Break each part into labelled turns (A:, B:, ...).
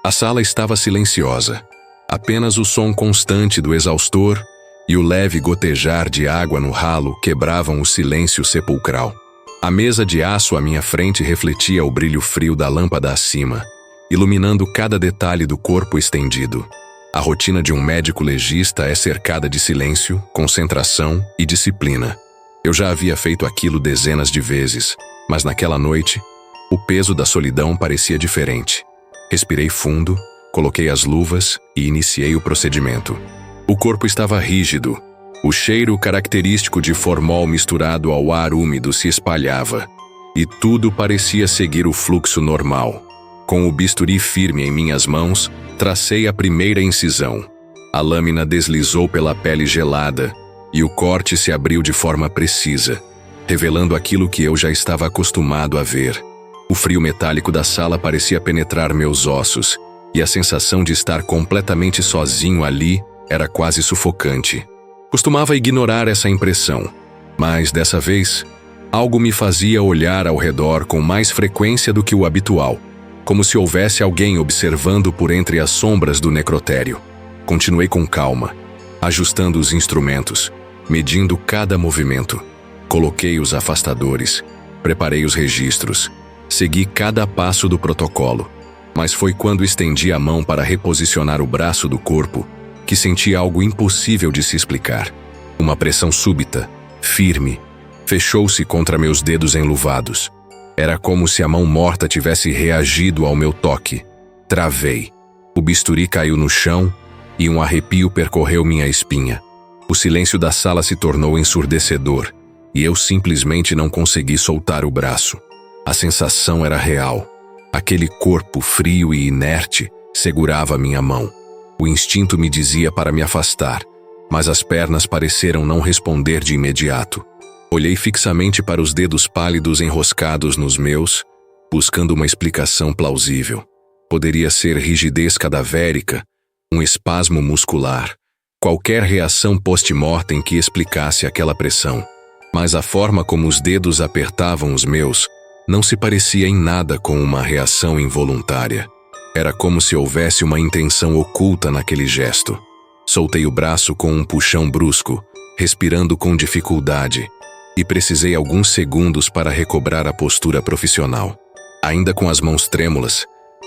A: A sala estava silenciosa. Apenas o som constante do exaustor e o leve gotejar de água no ralo quebravam o silêncio sepulcral. A mesa de aço à minha frente refletia o brilho frio da lâmpada acima, iluminando cada detalhe do corpo estendido. A rotina de um médico legista é cercada de silêncio, concentração e disciplina. Eu já havia feito aquilo dezenas de vezes, mas naquela noite, o peso da solidão parecia diferente. Respirei fundo, coloquei as luvas e iniciei o procedimento. O corpo estava rígido. O cheiro característico de formol misturado ao ar úmido se espalhava, e tudo parecia seguir o fluxo normal. Com o bisturi firme em minhas mãos, tracei a primeira incisão. A lâmina deslizou pela pele gelada, e o corte se abriu de forma precisa, revelando aquilo que eu já estava acostumado a ver. O frio metálico da sala parecia penetrar meus ossos, e a sensação de estar completamente sozinho ali era quase sufocante. Costumava ignorar essa impressão, mas dessa vez, algo me fazia olhar ao redor com mais frequência do que o habitual, como se houvesse alguém observando por entre as sombras do necrotério. Continuei com calma, ajustando os instrumentos, medindo cada movimento. Coloquei os afastadores, preparei os registros, segui cada passo do protocolo, mas foi quando estendi a mão para reposicionar o braço do corpo que senti algo impossível de se explicar. Uma pressão súbita, firme, fechou-se contra meus dedos enluvados. Era como se a mão morta tivesse reagido ao meu toque. Travei. O bisturi caiu no chão e um arrepio percorreu minha espinha. O silêncio da sala se tornou ensurdecedor e eu simplesmente não consegui soltar o braço. A sensação era real. Aquele corpo frio e inerte segurava minha mão. O instinto me dizia para me afastar, mas as pernas pareceram não responder de imediato. Olhei fixamente para os dedos pálidos enroscados nos meus, buscando uma explicação plausível. Poderia ser rigidez cadavérica, um espasmo muscular, qualquer reação post-mortem que explicasse aquela pressão. Mas a forma como os dedos apertavam os meus não se parecia em nada com uma reação involuntária. Era como se houvesse uma intenção oculta naquele gesto. Soltei o braço com um puxão brusco, respirando com dificuldade, e precisei alguns segundos para recobrar a postura profissional. Ainda com as mãos trêmulas,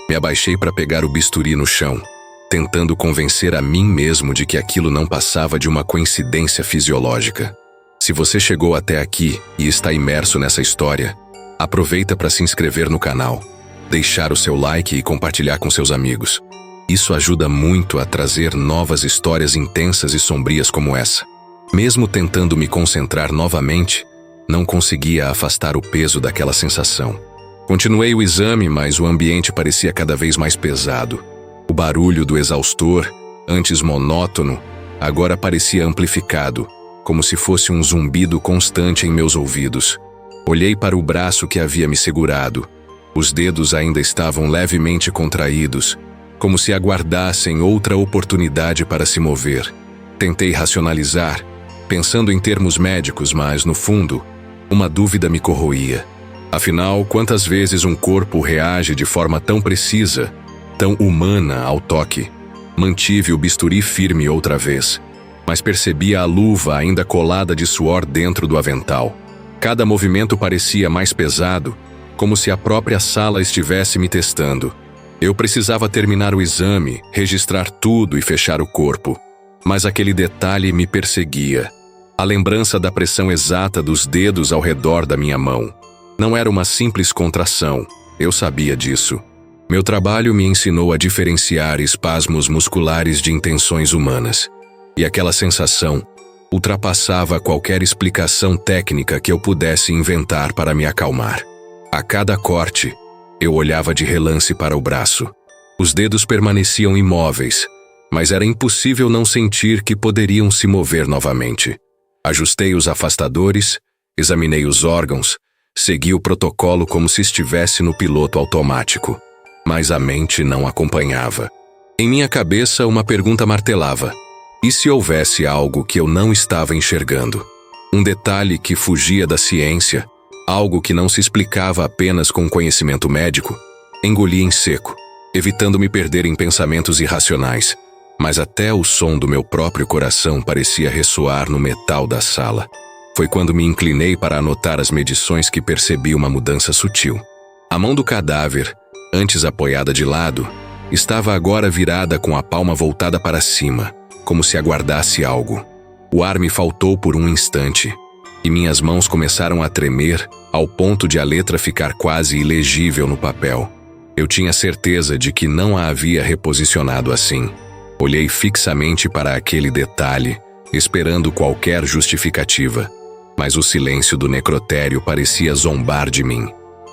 A: me abaixei para pegar o bisturi no chão, tentando convencer a mim mesmo de que aquilo não passava de uma coincidência fisiológica. Se você chegou até aqui e está imerso nessa história, aproveita para se inscrever no canal, deixar o seu like e compartilhar com seus amigos. Isso ajuda muito a trazer novas histórias intensas e sombrias como essa. Mesmo tentando me concentrar novamente, não conseguia afastar o peso daquela sensação. Continuei o exame, mas o ambiente parecia cada vez mais pesado. O barulho do exaustor, antes monótono, agora parecia amplificado, como se fosse um zumbido constante em meus ouvidos. Olhei para o braço que havia me segurado. Os dedos ainda estavam levemente contraídos, como se aguardassem outra oportunidade para se mover. Tentei racionalizar, pensando em termos médicos, mas, no fundo, uma dúvida me corroía. Afinal, quantas vezes um corpo reage de forma tão precisa, tão humana ao toque? Mantive o bisturi firme outra vez, mas percebia a luva ainda colada de suor dentro do avental. Cada movimento parecia mais pesado, como se a própria sala estivesse me testando. Eu precisava terminar o exame, registrar tudo e fechar o corpo. Mas aquele detalhe me perseguia. A lembrança da pressão exata dos dedos ao redor da minha mão. Não era uma simples contração, eu sabia disso. Meu trabalho me ensinou a diferenciar espasmos musculares de intenções humanas. E aquela sensação ultrapassava qualquer explicação técnica que eu pudesse inventar para me acalmar. A cada corte, eu olhava de relance para o braço. Os dedos permaneciam imóveis, mas era impossível não sentir que poderiam se mover novamente. Ajustei os afastadores, examinei os órgãos, segui o protocolo como se estivesse no piloto automático. Mas a mente não acompanhava. Em minha cabeça, uma pergunta martelava. E se houvesse algo que eu não estava enxergando? Um detalhe que fugia da ciência, algo que não se explicava apenas com conhecimento médico? Engoli em seco. evitando me perder em pensamentos irracionais, mas até o som do meu próprio coração parecia ressoar no metal da sala. Foi quando me inclinei para anotar as medições que percebi uma mudança sutil. A mão do cadáver, antes apoiada de lado, estava agora virada com a palma voltada para cima, como se aguardasse algo. O ar me faltou por um instante, e minhas mãos começaram a tremer ao ponto de a letra ficar quase ilegível no papel. Eu tinha certeza de que não a havia reposicionado assim. Olhei fixamente para aquele detalhe, esperando qualquer justificativa, mas o silêncio do necrotério parecia zombar de mim.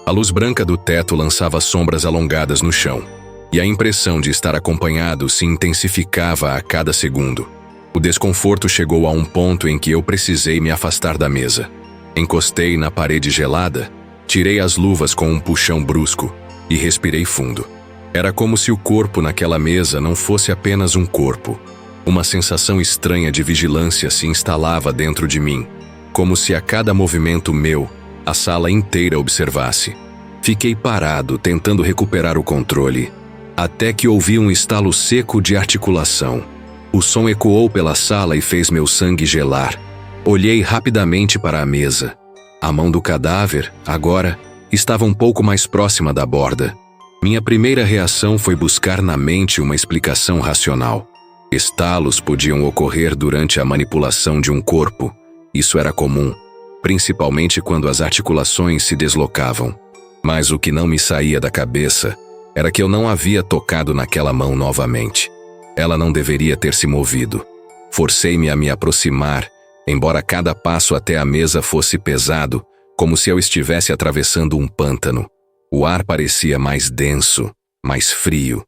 A: A luz branca do teto lançava sombras alongadas no chão, e a impressão de estar acompanhado se intensificava a cada segundo. O desconforto chegou a um ponto em que eu precisei me afastar da mesa. Encostei na parede gelada, tirei as luvas com um puxão brusco e respirei fundo. Era como se o corpo naquela mesa não fosse apenas um corpo. Uma sensação estranha de vigilância se instalava dentro de mim, como se a cada movimento meu, a sala inteira observasse. Fiquei parado, tentando recuperar o controle, até que ouvi um estalo seco de articulação. O som ecoou pela sala e fez meu sangue gelar. Olhei rapidamente para a mesa. A mão do cadáver, agora, estava um pouco mais próxima da borda. Minha primeira reação foi buscar na mente uma explicação racional. Estalos podiam ocorrer durante a manipulação de um corpo. Isso era comum, principalmente quando as articulações se deslocavam. Mas o que não me saía da cabeça era que eu não havia tocado naquela mão novamente. Ela não deveria ter se movido. Forcei-me a me aproximar, embora cada passo até a mesa fosse pesado, como se eu estivesse atravessando um pântano. O ar parecia mais denso, mais frio,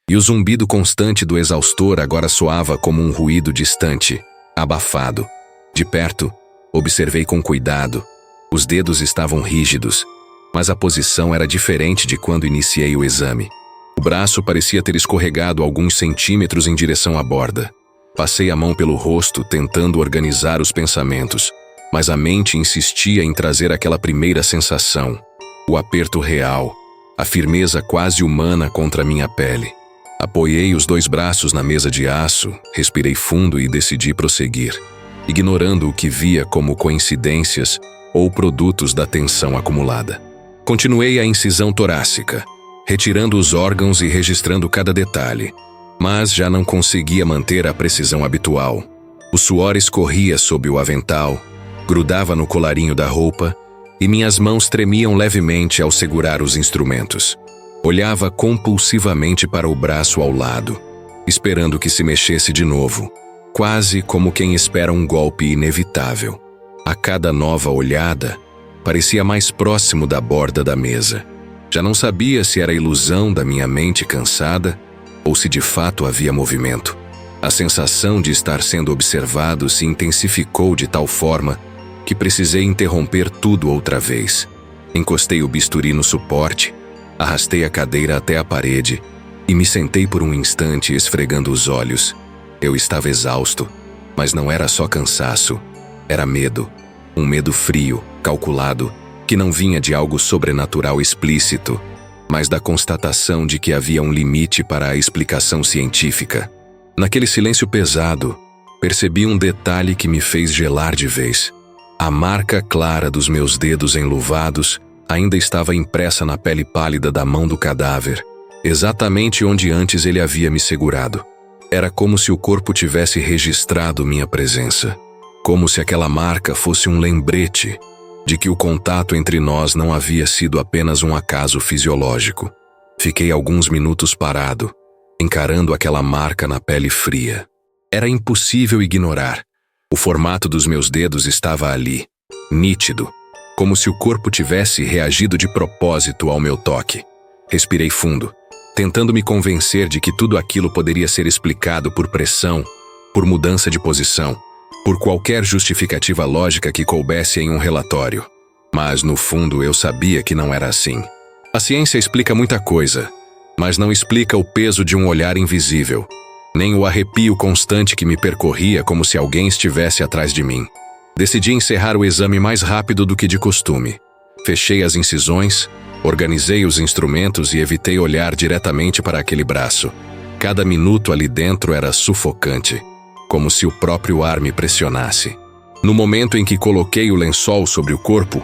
A: e o zumbido constante do exaustor agora soava como um ruído distante, abafado. De perto, observei com cuidado. Os dedos estavam rígidos, mas a posição era diferente de quando iniciei o exame. O braço parecia ter escorregado alguns centímetros em direção à borda. Passei a mão pelo rosto, tentando organizar os pensamentos, mas a mente insistia em trazer aquela primeira sensação, o aperto real, a firmeza quase humana contra minha pele. Apoiei os 2 braços na mesa de aço, respirei fundo e decidi prosseguir, ignorando o que via como coincidências ou produtos da tensão acumulada. Continuei a incisão torácica, retirando os órgãos e registrando cada detalhe, mas já não conseguia manter a precisão habitual. O suor escorria sob o avental, grudava no colarinho da roupa e minhas mãos tremiam levemente ao segurar os instrumentos. Olhava compulsivamente para o braço ao lado, esperando que se mexesse de novo, quase como quem espera um golpe inevitável. A cada nova olhada, parecia mais próximo da borda da mesa. Já não sabia se era ilusão da minha mente cansada ou se de fato havia movimento. A sensação de estar sendo observado se intensificou de tal forma que precisei interromper tudo outra vez. Encostei o bisturi no suporte, arrastei a cadeira até a parede e me sentei por um instante esfregando os olhos. Eu estava exausto, mas não era só cansaço, era medo. Um medo frio, calculado, que não vinha de algo sobrenatural explícito, mas da constatação de que havia um limite para a explicação científica. Naquele silêncio pesado, percebi um detalhe que me fez gelar de vez. A marca clara dos meus dedos enluvados ainda estava impressa na pele pálida da mão do cadáver, exatamente onde antes ele havia me segurado. Era como se o corpo tivesse registrado minha presença, como se aquela marca fosse um lembrete de que o contato entre nós não havia sido apenas um acaso fisiológico. Fiquei alguns minutos parado, encarando aquela marca na pele fria. Era impossível ignorar. O formato dos meus dedos estava ali, nítido, como se o corpo tivesse reagido de propósito ao meu toque. Respirei fundo, tentando me convencer de que tudo aquilo poderia ser explicado por pressão, por mudança de posição, por qualquer justificativa lógica que coubesse em um relatório. Mas, no fundo, eu sabia que não era assim. A ciência explica muita coisa, mas não explica o peso de um olhar invisível, nem o arrepio constante que me percorria como se alguém estivesse atrás de mim. Decidi encerrar o exame mais rápido do que de costume. Fechei as incisões, Organizei os instrumentos e evitei olhar diretamente para aquele braço. Cada minuto ali dentro era sufocante, como se o próprio ar me pressionasse. No momento em que coloquei o lençol sobre o corpo,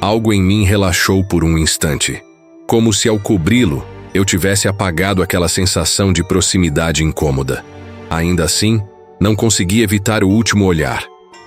A: algo em mim relaxou por um instante. Como se ao cobri-lo, eu tivesse apagado aquela sensação de proximidade incômoda. Ainda assim, não consegui evitar o último olhar.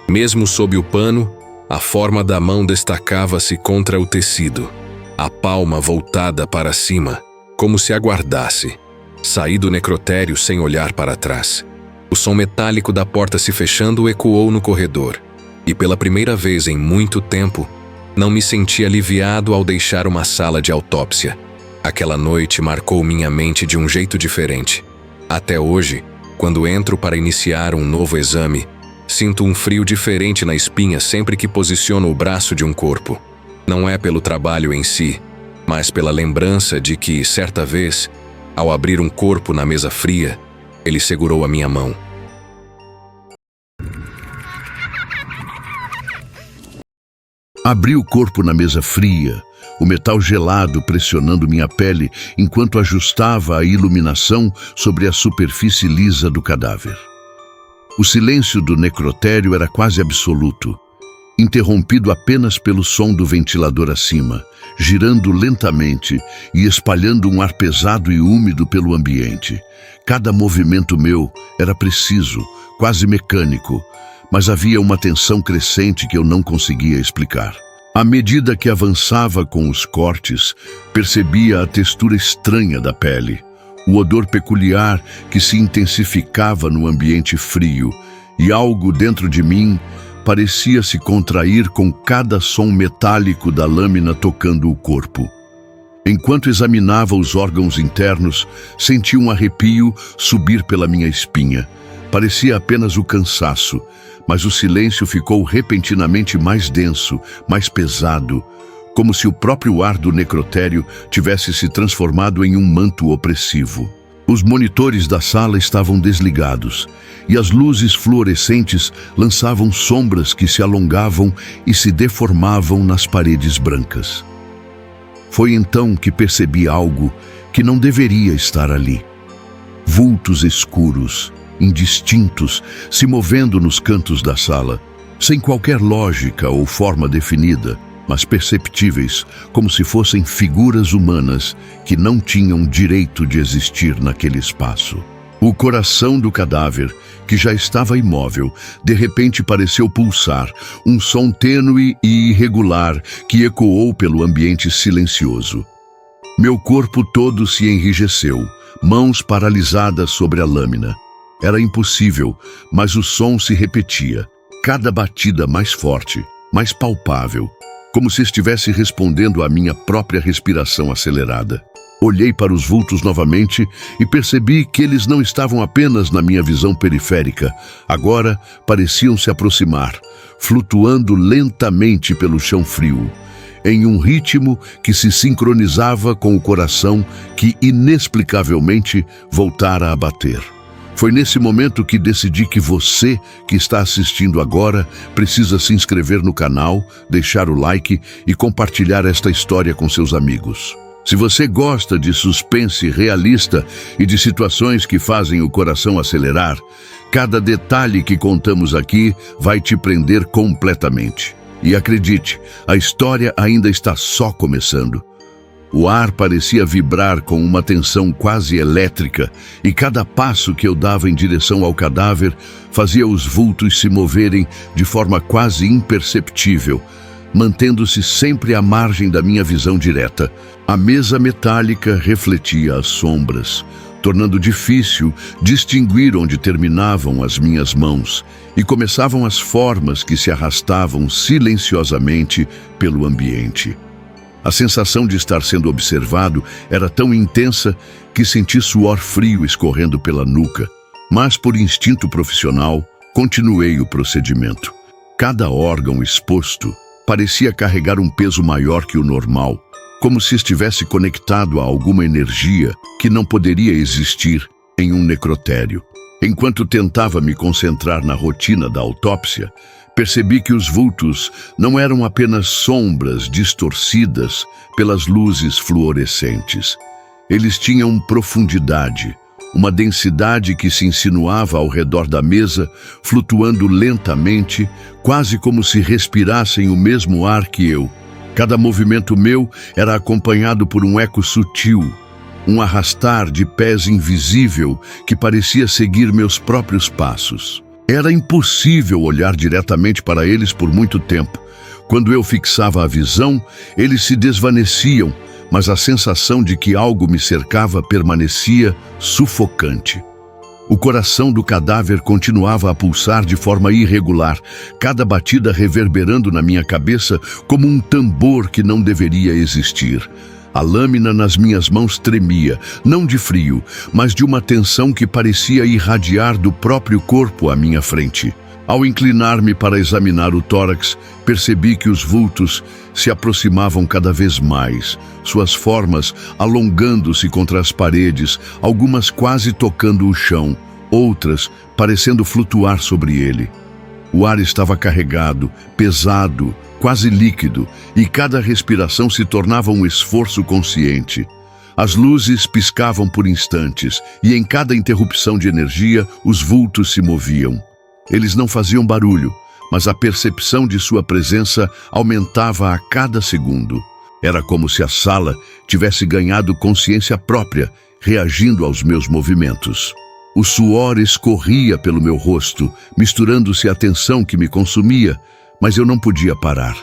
A: Mesmo sob o pano, a forma da mão destacava-se contra o tecido, a palma voltada para cima, como se aguardasse. Saí do necrotério sem olhar para trás. O som metálico da porta se fechando ecoou no corredor, e pela primeira vez em muito tempo, não me senti aliviado ao deixar uma sala de autópsia. Aquela noite marcou minha mente de um jeito diferente. Até hoje, quando entro para iniciar um novo exame, sinto um frio diferente na espinha sempre que posiciono o braço de um corpo. Não é pelo trabalho em si, mas pela lembrança de que, certa vez, ao abrir um corpo na mesa fria, ele segurou a minha mão.
B: Abri o corpo na mesa fria, o metal gelado pressionando minha pele enquanto ajustava a iluminação sobre a superfície lisa do cadáver. O silêncio do necrotério era quase absoluto, interrompido apenas pelo som do ventilador acima, girando lentamente e espalhando um ar pesado e úmido pelo ambiente. Cada movimento meu era preciso, quase mecânico, mas havia uma tensão crescente que eu não conseguia explicar. À medida que avançava com os cortes, percebia a textura estranha da pele, o odor peculiar que se intensificava no ambiente frio, e algo dentro de mim parecia se contrair com cada som metálico da lâmina tocando o corpo. Enquanto examinava os órgãos internos, senti um arrepio subir pela minha espinha. Parecia apenas o cansaço, mas o silêncio ficou repentinamente mais denso, mais pesado, como se o próprio ar do necrotério tivesse se transformado em um manto opressivo. Os monitores da sala estavam desligados, e as luzes fluorescentes lançavam sombras que se alongavam e se deformavam nas paredes brancas. Foi então que percebi algo que não deveria estar ali. Vultos escuros, indistintos, se movendo nos cantos da sala, sem qualquer lógica ou forma definida, mas perceptíveis, como se fossem figuras humanas que não tinham direito de existir naquele espaço. O coração do cadáver, que já estava imóvel, de repente pareceu pulsar, um som tênue e irregular que ecoou pelo ambiente silencioso. Meu corpo todo se enrijeceu, mãos paralisadas sobre a lâmina. Era impossível, mas o som se repetia, cada batida mais forte, mais palpável, como se estivesse respondendo à minha própria respiração acelerada. Olhei para os vultos novamente e percebi que eles não estavam apenas na minha visão periférica. Agora pareciam se aproximar, flutuando lentamente pelo chão frio, em um ritmo que se sincronizava com o coração que inexplicavelmente voltara a bater. Foi nesse momento que decidi que você, que está assistindo agora, precisa se inscrever no canal, deixar o like e compartilhar esta história com seus amigos. Se você gosta de suspense realista e de situações que fazem o coração acelerar, cada detalhe que contamos aqui vai te prender completamente. E acredite, a história ainda está só começando. O ar parecia vibrar com uma tensão quase elétrica e cada passo que eu dava em direção ao cadáver fazia os vultos se moverem de forma quase imperceptível, mantendo-se sempre à margem da minha visão direta. A mesa metálica refletia as sombras, tornando difícil distinguir onde terminavam as minhas mãos e começavam as formas que se arrastavam silenciosamente pelo ambiente. A sensação de estar sendo observado era tão intensa que senti suor frio escorrendo pela nuca, mas por instinto profissional, continuei o procedimento. Cada órgão exposto parecia carregar um peso maior que o normal, como se estivesse conectado a alguma energia que não poderia existir em um necrotério. Enquanto tentava me concentrar na rotina da autópsia, Percebi que os vultos não eram apenas sombras distorcidas pelas luzes fluorescentes. Eles tinham profundidade, uma densidade que se insinuava ao redor da mesa, flutuando lentamente, quase como se respirassem o mesmo ar que eu. Cada movimento meu era acompanhado por um eco sutil, um arrastar de pés invisível que parecia seguir meus próprios passos. Era impossível olhar diretamente para eles por muito tempo. Quando eu fixava a visão, eles se desvaneciam, mas a sensação de que algo me cercava permanecia sufocante. O coração do cadáver continuava a pulsar de forma irregular, cada batida reverberando na minha cabeça como um tambor que não deveria existir. A lâmina nas minhas mãos tremia, não de frio, mas de uma tensão que parecia irradiar do próprio corpo à minha frente. Ao inclinar-me para examinar o tórax, percebi que os vultos se aproximavam cada vez mais, suas formas alongando-se contra as paredes, algumas quase tocando o chão, outras parecendo flutuar sobre ele. O ar estava carregado, pesado, quase líquido, e cada respiração se tornava um esforço consciente. As luzes piscavam por instantes, e em cada interrupção de energia, os vultos se moviam. Eles não faziam barulho, mas a percepção de sua presença aumentava a cada segundo. Era como se a sala tivesse ganhado consciência própria, reagindo aos meus movimentos. O suor escorria pelo meu rosto, misturando-se à tensão que me consumia, mas eu não podia parar.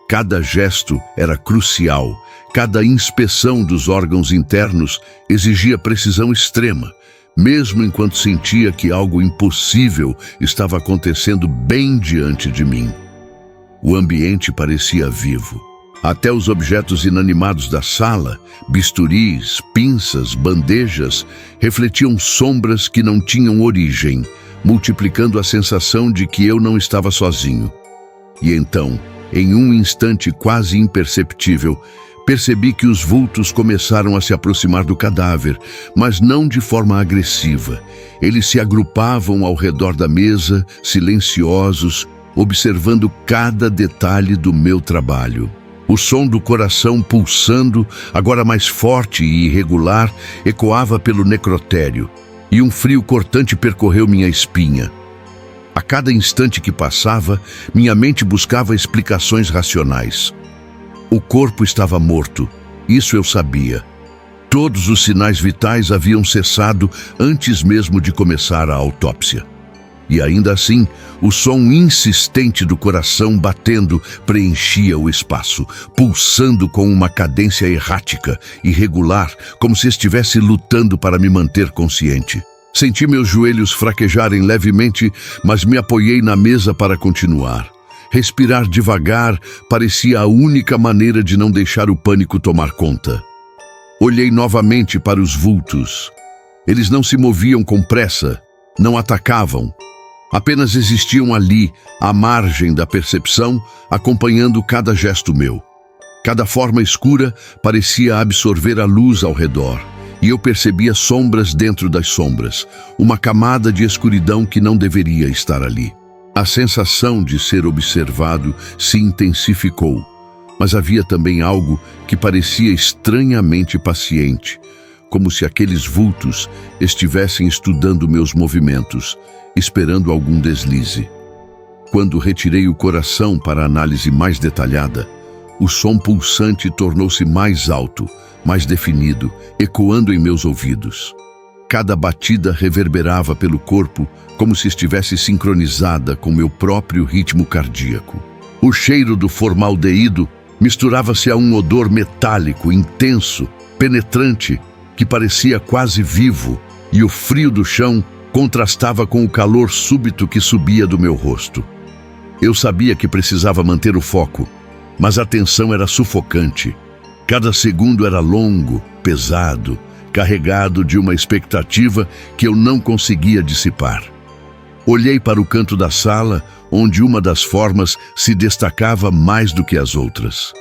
B: Cada gesto era crucial, cada inspeção dos órgãos internos exigia precisão extrema, mesmo enquanto sentia que algo impossível estava acontecendo bem diante de mim. O ambiente parecia vivo. Até os objetos inanimados da sala, bisturis, pinças, bandejas, refletiam sombras que não tinham origem, multiplicando a sensação de que eu não estava sozinho. E então, em um instante quase imperceptível, percebi que os vultos começaram a se aproximar do cadáver, mas não de forma agressiva. Eles se agrupavam ao redor da mesa, silenciosos, observando cada detalhe do meu trabalho. O som do coração pulsando, agora mais forte e irregular, ecoava pelo necrotério, e um frio cortante percorreu minha espinha. A cada instante que passava, minha mente buscava explicações racionais. O corpo estava morto, isso eu sabia. Todos os sinais vitais haviam cessado antes mesmo de começar a autópsia. E ainda assim, o som insistente do coração batendo preenchia o espaço, pulsando com uma cadência errática, irregular, como se estivesse lutando para me manter consciente. Senti meus joelhos fraquejarem levemente, mas me apoiei na mesa para continuar. Respirar devagar parecia a única maneira de não deixar o pânico tomar conta. Olhei novamente para os vultos. Eles não se moviam com pressa, não atacavam. Apenas existiam ali, à margem da percepção, acompanhando cada gesto meu. Cada forma escura parecia absorver a luz ao redor, e eu percebia sombras dentro das sombras, uma camada de escuridão que não deveria estar ali. A sensação de ser observado se intensificou, mas havia também algo que parecia estranhamente paciente, como se aqueles vultos estivessem estudando meus movimentos, esperando algum deslize. Quando retirei o coração para análise mais detalhada, o som pulsante tornou-se mais alto, mais definido, ecoando em meus ouvidos. Cada batida reverberava pelo corpo como se estivesse sincronizada com meu próprio ritmo cardíaco. O cheiro do formaldeído misturava-se a um odor metálico, intenso, penetrante, que parecia quase vivo, e o frio do chão contrastava com o calor súbito que subia do meu rosto. Eu sabia que precisava manter o foco, mas a tensão era sufocante. Cada segundo era longo, pesado, carregado de uma expectativa que eu não conseguia dissipar. Olhei para o canto da sala, onde uma das formas se destacava mais do que as outras.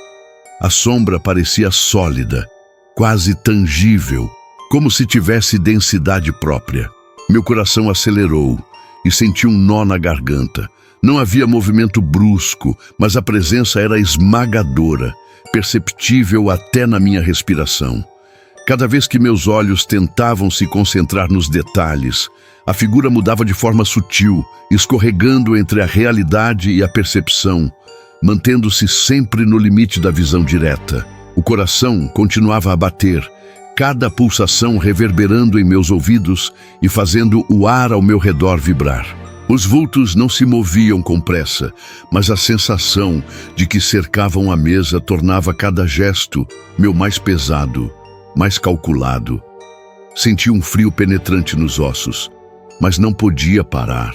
B: A sombra parecia sólida, quase tangível, como se tivesse densidade própria. Meu coração acelerou e senti um nó na garganta. Não havia movimento brusco, mas a presença era esmagadora, perceptível até na minha respiração. Cada vez que meus olhos tentavam se concentrar nos detalhes, a figura mudava de forma sutil, escorregando entre a realidade e a percepção, mantendo-se sempre no limite da visão direta. O coração continuava a bater, cada pulsação reverberando em meus ouvidos e fazendo o ar ao meu redor vibrar. Os vultos não se moviam com pressa, mas a sensação de que cercavam a mesa tornava cada gesto meu mais pesado, mais calculado. Senti um frio penetrante nos ossos, mas não podia parar.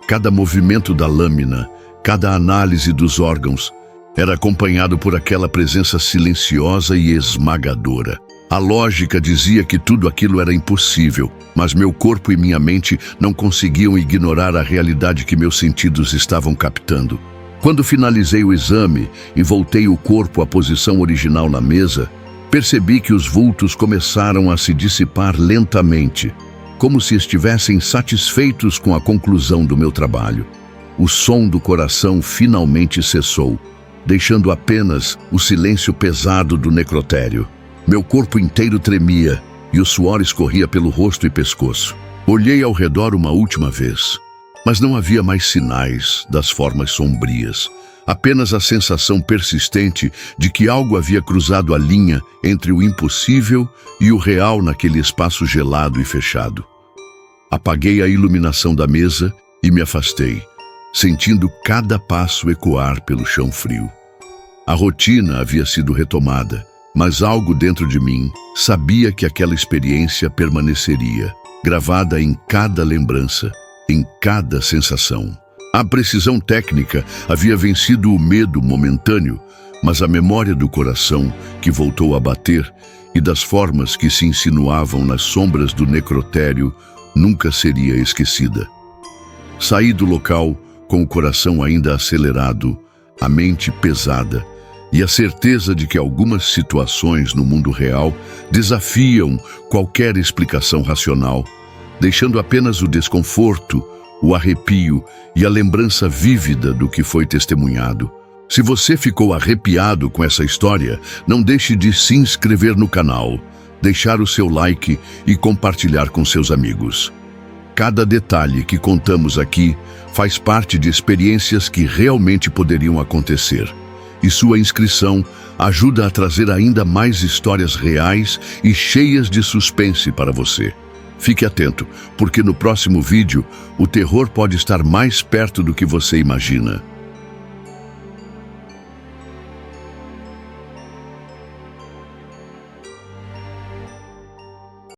B: Cada movimento da lâmina, cada análise dos órgãos, era acompanhado por aquela presença silenciosa e esmagadora. A lógica dizia que tudo aquilo era impossível, mas meu corpo e minha mente não conseguiam ignorar a realidade que meus sentidos estavam captando. Quando finalizei o exame e voltei o corpo à posição original na mesa, percebi que os vultos começaram a se dissipar lentamente, como se estivessem satisfeitos com a conclusão do meu trabalho. O som do coração finalmente cessou, deixando apenas o silêncio pesado do necrotério. Meu corpo inteiro tremia e o suor escorria pelo rosto e pescoço. Olhei ao redor uma última vez, mas não havia mais sinais das formas sombrias. Apenas a sensação persistente de que algo havia cruzado a linha entre o impossível e o real naquele espaço gelado e fechado. Apaguei a iluminação da mesa e me afastei, sentindo cada passo ecoar pelo chão frio. A rotina havia sido retomada, mas algo dentro de mim sabia que aquela experiência permaneceria, gravada em cada lembrança, em cada sensação. A precisão técnica havia vencido o medo momentâneo, mas a memória do coração, que voltou a bater, e das formas que se insinuavam nas sombras do necrotério, nunca seria esquecida. Saí do local com o coração ainda acelerado, a mente pesada, e a certeza de que algumas situações no mundo real desafiam qualquer explicação racional, deixando apenas o desconforto, o arrepio e a lembrança vívida do que foi testemunhado. Se você ficou arrepiado com essa história, não deixe de se inscrever no canal, deixar o seu like e compartilhar com seus amigos. Cada detalhe que contamos aqui faz parte de experiências que realmente poderiam acontecer. E sua inscrição ajuda a trazer ainda mais histórias reais e cheias de suspense para você. Fique atento, porque no próximo vídeo, o terror pode estar mais perto do que você imagina.